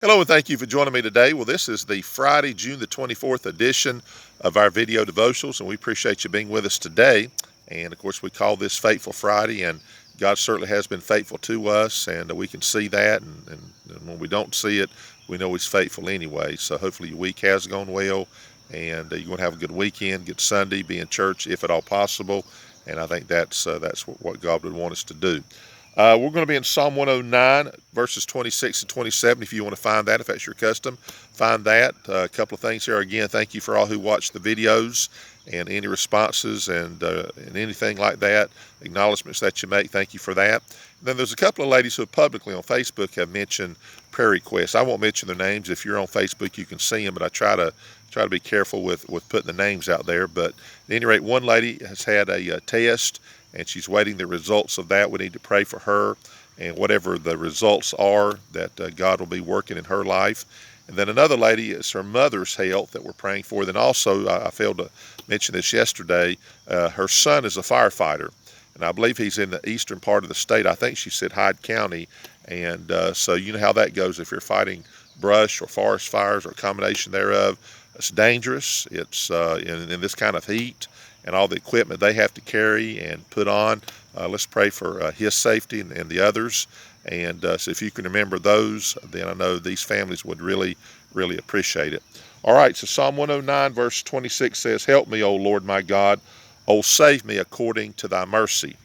Hello and thank you for joining me today. Well, this is the Friday, June the 24th edition of our video devotionals, and we appreciate you being with us today. And of course, we call this Faithful Friday, and God certainly has been faithful to us, and we can see that. And when we don't see it, we know He's faithful anyway. So hopefully, your week has gone well, and you're going to have a good weekend, good Sunday, be in church if at all possible. And I think that's what God would want us to do. We're going to be in Psalm 109, verses 26 and 27. If you want to find that, if that's your custom, find that. A couple of things here. Again, thank you for all who watch the videos and any responses and anything like that, acknowledgments that you make. Thank you for that. And then there's a couple of ladies who publicly on Facebook have mentioned prayer requests. I won't mention their names. If you're on Facebook, you can see them, but I try to be careful with putting the names out there. But at any rate, one lady has had a test, and she's waiting the results of that. We need to pray for her, and whatever the results are, that God will be working in her life. And then another lady, is her mother's health that we're praying for. Then also, I failed to mention this yesterday, her son is a firefighter, and I believe he's in the eastern part of the state. I think she said Hyde County, and so you know how that goes. If you're fighting brush or forest fires or a combination thereof, it's dangerous. It's in this kind of heat, and all the equipment they have to carry and put on. Let's pray for his safety and the others. And so if you can remember those, then I know these families would really, really appreciate it. All right, so Psalm 109, verse 26 says, "Help me, O Lord my God. O save me according to thy mercy,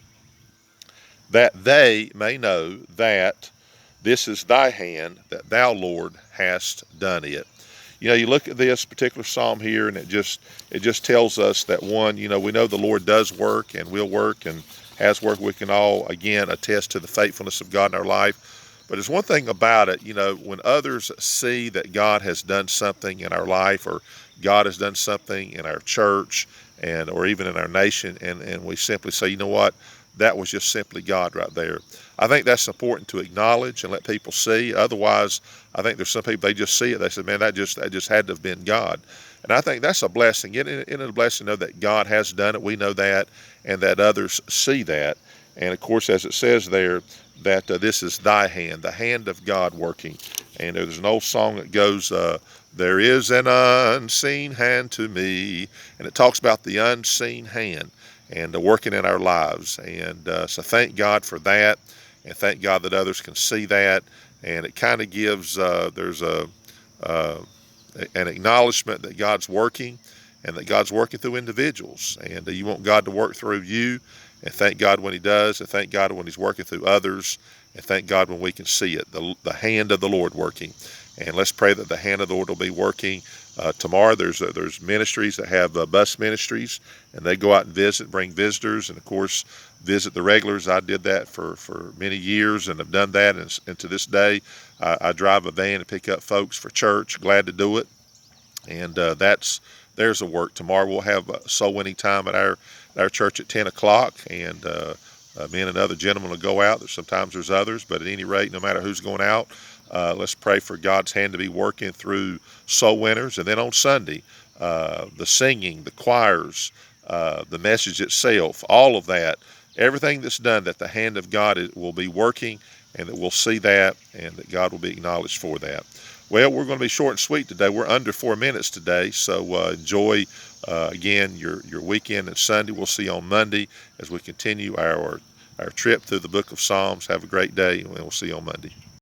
that they may know that this is thy hand, that thou, Lord, hast done it." You know, you look at this particular psalm here, and it just tells us that, one, you know, we know the Lord does work and will work and has worked. We can all, again, attest to the faithfulness of God in our life. But there's one thing about it, you know, when others see that God has done something in our life, or God has done something in our church, and or even in our nation, and we simply say, you know what, that was just simply God right there. I think that's important to acknowledge and let people see. Otherwise, I think there's some people, they just see it. They say, man, that just had to have been God. And I think that's a blessing. It is a blessing to know that God has done it. We know that, and that others see that. And of course, as it says there, that this is thy hand, the hand of God working. And there's an old song that goes, there is an unseen hand to me. And it talks about the unseen hand and working in our lives. And so thank God for that, and thank God that others can see that. And it kind of gives, there's an acknowledgement that God's working, and that God's working through individuals. And you want God to work through you, and thank God when He does, and thank God when He's working through others, and thank God when we can see it, the hand of the Lord working. And let's pray that the hand of the Lord will be working. Tomorrow there's ministries that have bus ministries, and they go out and visit, bring visitors, and of course visit the regulars. I did that for many years, and have done that, and to this day I drive a van and pick up folks for church. Glad to do it. And there's a work. Tomorrow we'll have soul winning time at our church at 10 o'clock, and me and another gentleman will go out. Sometimes there's others, but at any rate, no matter who's going out, let's pray for God's hand to be working through soul winners. And then on Sunday, the singing, the choirs, the message itself, all of that, everything that's done, that the hand of God will be working, and that we'll see that, and that God will be acknowledged for that. Well, we're going to be short and sweet today. We're under 4 minutes today, so enjoy, again, your weekend and Sunday. We'll see you on Monday as we continue our trip through the book of Psalms. Have a great day, and we'll see you on Monday.